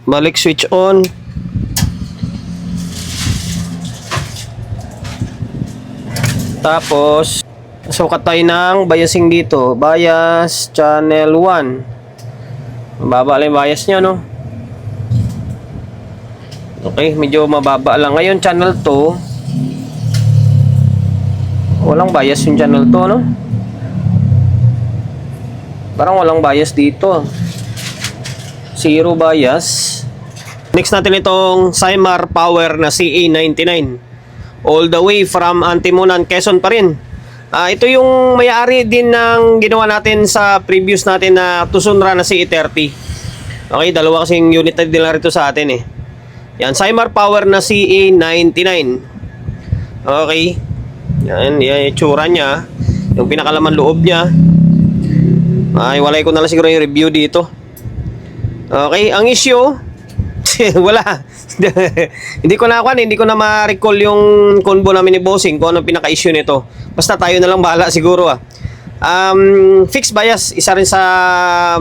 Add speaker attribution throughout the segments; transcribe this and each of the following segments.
Speaker 1: Balik switch on. Tapos sukat tayo ng biasing dito. Bias channel 1. Mababa lang yung bias nya, no? Okay, medyo mababa lang. Ngayon channel 2. Walang bias yung channel 2, no? Parang walang bias dito. Zero bias. Next natin itong Cymar Power na CA99. All the way from Antimonan, Quezon pa rin. Ito yung may-ari din ng ginawa natin sa previous natin na Tucson Run na CA30. Okay, dalawa kasing unit na nila rito sa atin eh. Yan, Cymar Power na CA99. Okay. Yan yung itsura niya. Yung pinakalaman loob niya. Walay ko na lang siguro yung review dito. Okay, ang issue wala. Hindi ko na ma-recall yung combo namin ni Bossing kung ano pinaka-issue nito. Basta tayo na lang bahala siguro fixed bias, isa rin sa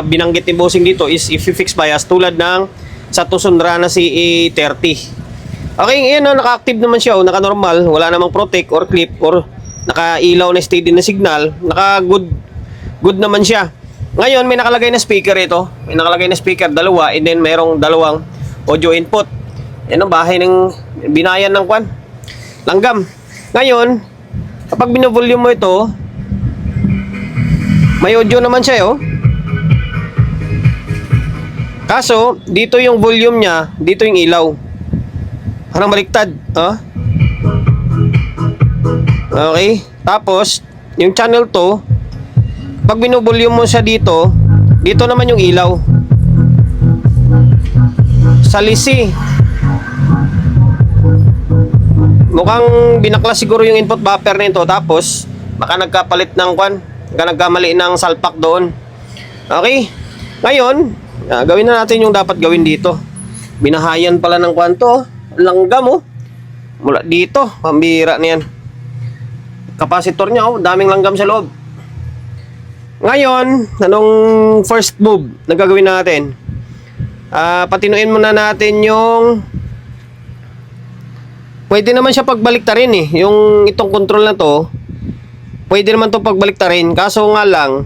Speaker 1: binanggit ni Bossing dito is if you fix bias tulad ng sa Tucson Run na CA30. Okay, ngayon naka-active naman siya, naka-normal, wala namang protect or clip or naka-ilaw na steady na signal, naka-good naman siya. Ngayon, may nakalagay na speaker ito. May nakalagay na speaker, dalawa, and then mayroong dalawang audio input. Yan ang bahay ng binayan ng langgam. Ngayon, kapag binovolume mo ito, may audio naman siya, oh. Kaso, dito yung volume niya, dito yung ilaw. Parang baliktad, oh. Okay, tapos, yung channel 2, pag binovolume mo siya dito, dito naman yung ilaw. Sa lisi. Mukhang binaklas siguro yung input buffer nito. Tapos, baka nagkapalit ng baka nagkamali ng salpak doon. Okay. Ngayon, gawin na natin yung dapat gawin dito. Binahayan pala ng to. Langgam, oh. Mula dito, pambira na yan. Kapasitor niya, oh. Daming langgam sa loob. Ngayon, anong first move na gagawin natin? Patinuin muna natin yung pwede naman siya pagbaliktarin eh. Yung itong control na to, pwede naman to pagbaliktarin. Kaso nga lang,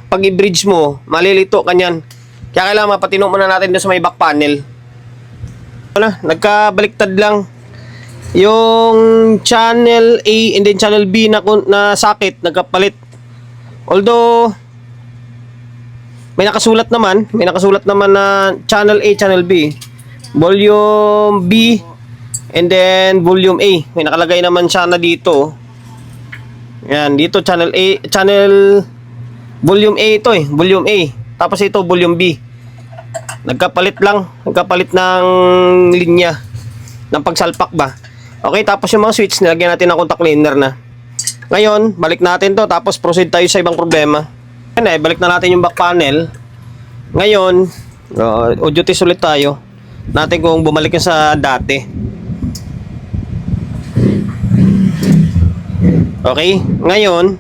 Speaker 1: pag i-bridge mo, malilito kanyan. Kaya kailangan mapatino muna natin doon sa may back panel. Nagkabaliktad lang. Yung channel A and then channel B na socket, nagkapalit. Although may nakasulat naman na channel A, channel B, volume B, and then volume A. May nakalagay naman siya na dito. Yan, dito channel A, volume A ito eh, volume A. Tapos ito volume B. Nagkapalit ng linya ng pagsalpak ba. Okay, tapos yung mga switch nilagyan natin ng contact cleaner na. Ngayon, balik natin to tapos proceed tayo sa ibang problema. Balik na natin yung back panel. Ngayon, audio test ulit tayo. Natin kung bumalik na sa dati. Okay, ngayon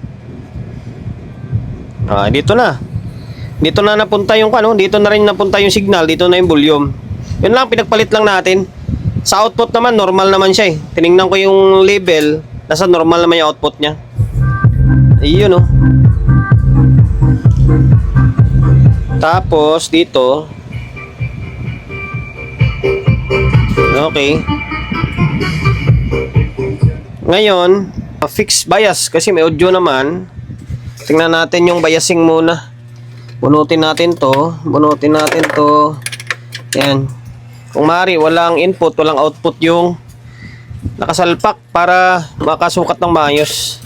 Speaker 1: dito na. Dito na napunta yung dito na rin napunta yung signal, dito na yung volume. Yun lang, pinagpalit lang natin. Sa output naman, normal naman siya eh. Tiningnan ko yung label, nasa normal naman yung output niya. Ayun, oh. Tapos dito, okay. Ngayon, fix bias kasi may audio naman. Tingnan natin yung biasing muna. Bunutin natin to. Yan. Kung maaari, walang input, walang output yung nakasalpak para makasukat ng maayos.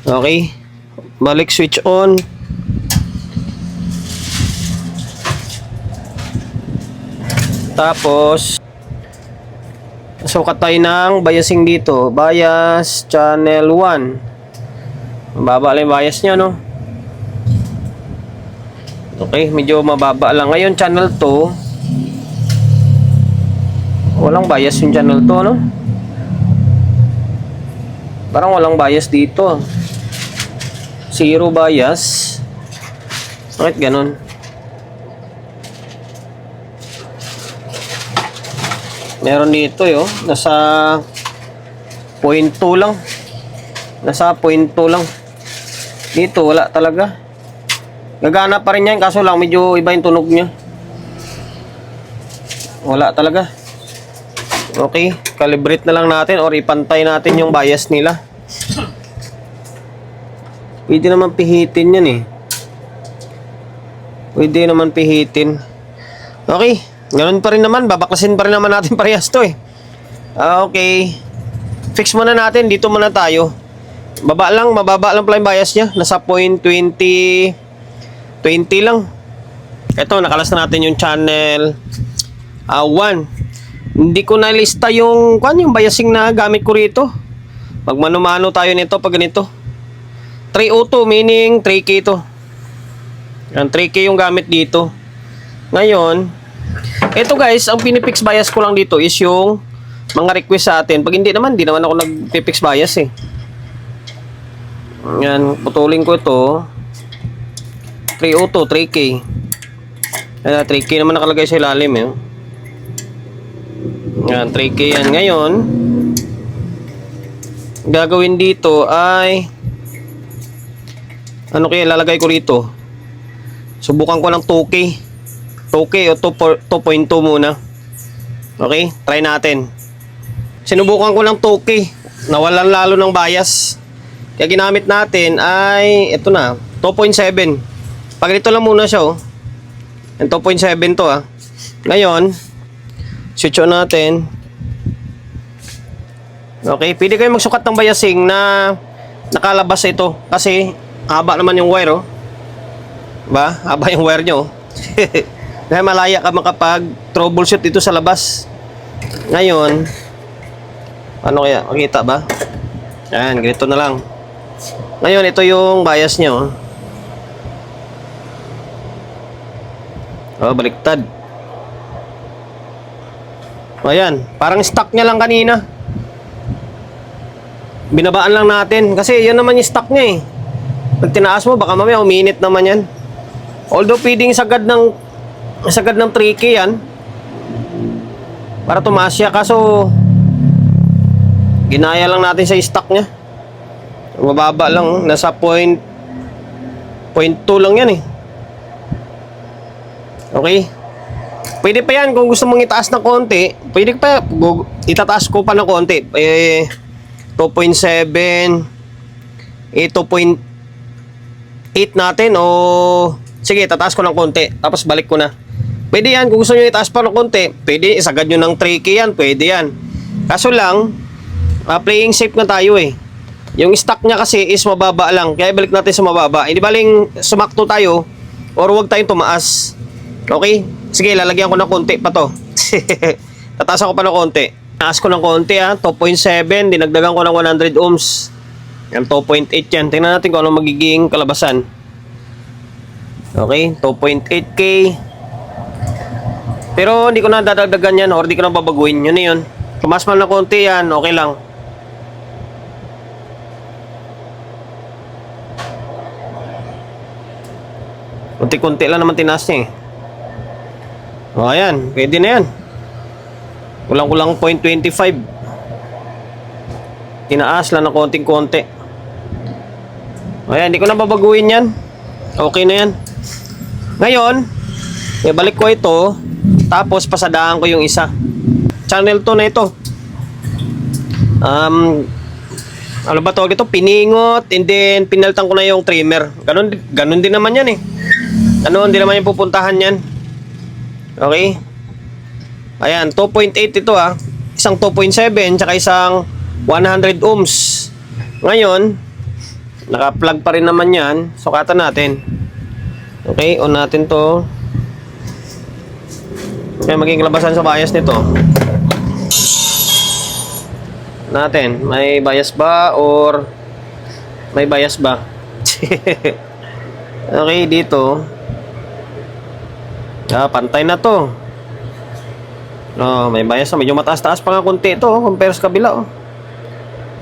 Speaker 1: Okay. Balik switch on. Tapos sukat tayo ng biasing dito. Bias channel 1. Mababa lang yung bias nya, no? Okay, medyo mababa lang. Ngayon channel 2. Walang bias yung channel 2, no? Parang walang bias dito. Zero bias. Bakit ganun? Meron dito yo, nasa 0.2 lang. Nasa 0.2 lang. Dito wala talaga. Gagana pa rin yan, kaso lang medyo iba yung tunog niya. Wala talaga. Okay, calibrate na lang natin or ipantay natin yung bias nila. Pwede naman pihitin yan eh. Pwede naman pihitin. Okay, ganun pa rin naman. Babaklasin pa rin naman natin parehas to eh. Okay. Fix muna natin. Dito muna tayo. Mababa lang pala yung bias niya. Nasa 0.20 lang. Ito, nakalas na natin yung channel 1. Hindi ko nalista yung biasing na gamit ko rito. Pag mano-mano tayo nito pag ganito. 302 meaning 3K to. Yan, 3K yung gamit dito. Ngayon, ito guys, ang pinipix bias ko lang dito is yung mga request sa atin. Pag hindi naman ako nagpipix bias eh. Yan, putulin ko ito. 302, 3K. 3K naman nakalagay sa ilalim eh. Yan, 3K yan. Ngayon, gagawin dito ay ano kaya lalagay ko rito? Subukan ko ng 2K. 2K o 2.2 muna. Okay, try natin. Sinubukan ko ng 2K. Nawalan lalo ng bias. Kaya ginamit natin ay ito na, 2.7. Pag ito lang muna siya oh. Yung 2.7 to ah. Ngayon, switch on natin. Okay, pwede kayo magsukat ng biasing na nakalabas ito. Kasi, haba naman yung wire oh. Ba? Haba yung wire nyo oh. Dahil malaya ka makapag troubleshoot dito sa labas. Ngayon, ano kaya? Makita ba? Yan, ganito na lang. Ngayon, ito yung bias nyo. Oh, baliktad. Ayan, parang stock niya lang kanina. Binabaan lang natin. Kasi yan naman yung stock niya eh. Pag tinaas mo, baka mamaya uminit naman yan. Although pwedeng sagad ng 3K yan. Para tumaas siya. Kaso, ginaya lang natin sa stock niya. Mababa lang. Nasa 0.2 lang yan eh. Okay. Pwede pa yan kung gusto mong itaas ng konti. Pwede pa. Itataas ko pa ng konti. 2.7. 2.8 natin o sige, tataas ko ng konti. Tapos balik ko na. Pwede yan. Kung gusto nyo itaas pa ng konti, pwede. Isagad nyo ng 3K yan. Pwede yan. Kaso lang, playing safe na tayo eh. Yung stock niya kasi is mababa lang. Kaya balik natin sa mababa. Hindi baling sumakto tayo or huwag tayong tumaas. Okay? Sige, lalagyan ko ng konti pa to. Tataas ako pa ng konti. Taas ko ng konti ha. 2.7. Dinagdagan ko ng 100 ohms. Yan, 2.8 yan. Tingnan natin kung ano magiging kalabasan. Okay, 2.8K. Pero hindi ko na dadagdagan yan or hindi ko na babaguhin. Yun na yun. Tumas man ng konti yan, okay lang. Kunti-kunti lang naman tinaas niya eh. O ayan, pwede na yan. Kulang-kulang 0.25. Tinaas lang ng konting-konti. O ayan, hindi ko na babaguhin yan. Okay na yan. Ngayon, ibalik ko ito. Tapos pasadaan ko yung isa. Channel 2 na ito. Ano ba tawag ito? Piningot. And then, pinaltan ko na yung trimmer. Ganun din naman yan eh. Ganun din naman yung pupuntahan yan. Okay? Ayan, 2.8 ito ah. Isang 2.7 tsaka isang 100 ohms. Ngayon, naka-plug pa rin naman yan. Sukatan natin. Okay, on natin to. Kaya maging labasan sa bias nito. Natin, may bias ba or may bias ba? Okay, dito. Pantay na to. May bias na. Medyo mataas-taas pa nga kunti ito. Compare sa kabila.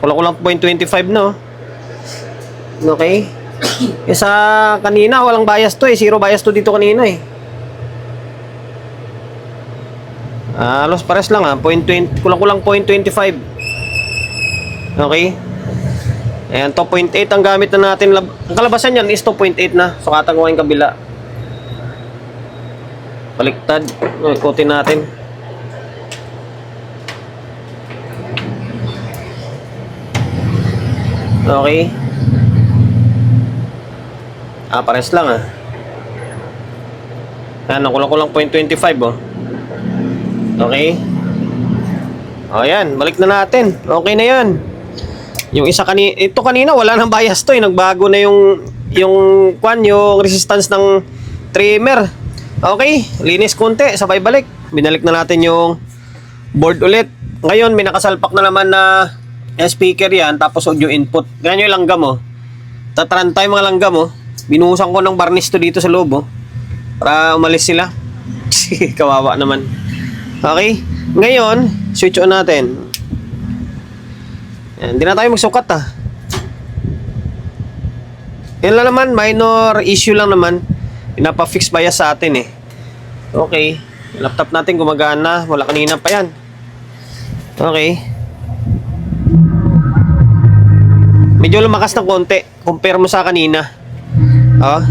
Speaker 1: Kulang-kulang 0.25 no. Okay. Sa kanina, walang bias to eh. Zero bias to dito kanina eh. Halos pares lang ha. 0.20, kulang-kulang 0.25. Okay. Ayan, 2.8 ang gamit na natin. Ang kalabasan yan is 2.8 na. Sukatan ko yung kabila. Baliktad. Ikutin natin. Okay. Pares lang ah. Ayan, kulang-kulang 0.25 oh. Okay. O yan, balik na natin. Okay na yan. Yung isa ito kanina wala nang bias to eh. Nagbago na yung resistance ng trimmer. Okay, linis konti, sabay balik. Binalik na natin yung board ulit. Ngayon may nakasalpak na naman na speaker yan, tapos audio input. Ganyan yung langgam oh. Tatarantay mga langgam oh. Binuhusan ko ng varnish to dito sa loob oh, para umalis sila. Kawawa naman. Okay, ngayon switch on natin. Hindi na tayo magsukat ah. Yan lang naman, minor issue lang naman. Pinapa-fix bias sa atin eh. Okay, laptop natin gumagana. Wala kanina pa yan. Okay. Medyo lumakas ng konti compare mo sa kanina. Oh.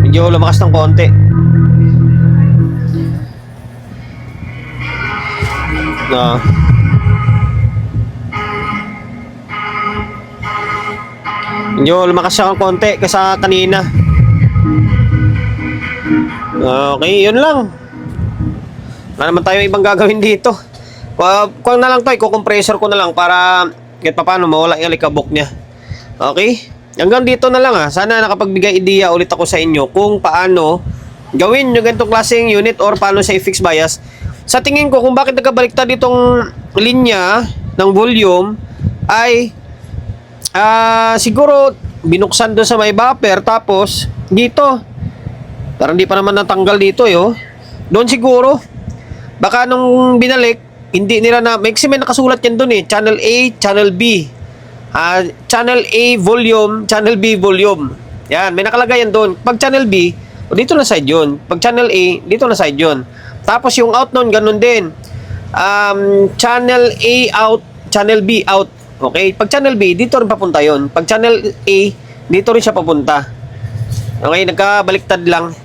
Speaker 1: Medyo lumakas ng konti. No. Medyo lumakas siya ng konti kasi kanina. Okay, yun lang. Wala naman tayo ibang gagawin dito. Kuha na lang to, i-compressor ko na lang para kahit pa paano mawala yung alikabok niya. Okay? Hanggang dito na lang ha. Sana nakapagbigay idea ulit ako sa inyo kung paano gawin yung ganitong klaseng unit or paano sa i-fix bias. Sa tingin ko kung bakit nagkabaliktad itong linya ng volume ay siguro binuksan doon sa may buffer tapos dito parang di pa naman natanggal dito doon siguro baka nung binalik hindi nila na may nakasulat yan doon channel A, channel B, channel A volume, channel B volume, yan may nakalagay yan doon. Pag channel B dito na side yun, pag channel A dito na side yun. Tapos yung out nun, ganun din. Channel A out, channel B out. Okay? Pag channel B, dito rin papunta yun. Pag channel A, dito rin siya papunta. Okay? Nagkabaliktad lang.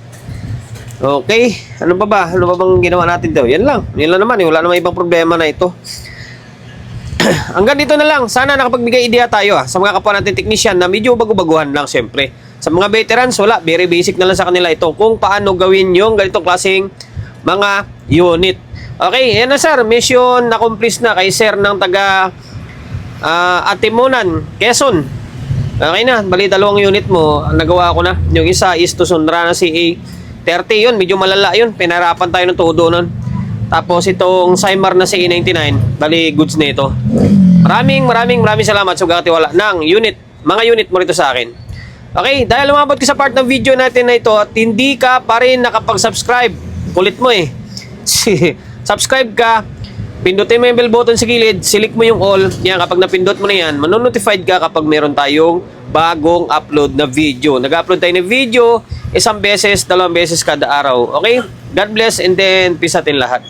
Speaker 1: Okay? Ano pa ba? Ano pa bang ginawa natin daw? Yan lang. Yan lang naman. Wala namang ibang problema na ito. Hanggang dito na lang. Sana nakapagbigay idea tayo sa mga kapwa natin technician na medyo bago-baguhan lang siyempre. Sa mga veterans, wala. Very basic na lang sa kanila ito. Kung paano gawin yung ganitong klaseng mga unit. Okay, yan na sir. Mission na-accomplish na kay sir ng taga Atimunan, Quezon. Okay na, bali dalawang unit mo. Nagawa ko na. Yung isa is to Sunrana CA30 yun. Medyo malala yun. Pinarapan tayo ng todo nun. Tapos itong Saimar na CA99. Bali goods na ito. Maraming salamat sa pagkakatiwala ng unit. Mga unit mo rito sa akin. Okay, dahil lumabot ka sa part ng video natin na ito at hindi ka pa rin nakapag-subscribe. Kulit mo subscribe ka, pindutin mo yung bell button sa gilid, select mo yung all. Yan, kapag napindot mo na yan, manonotified ka kapag meron tayong bagong upload na video. Nag-upload tayo ng video isang beses, dalawang beses kada araw. Okay? God bless and then peace atin lahat.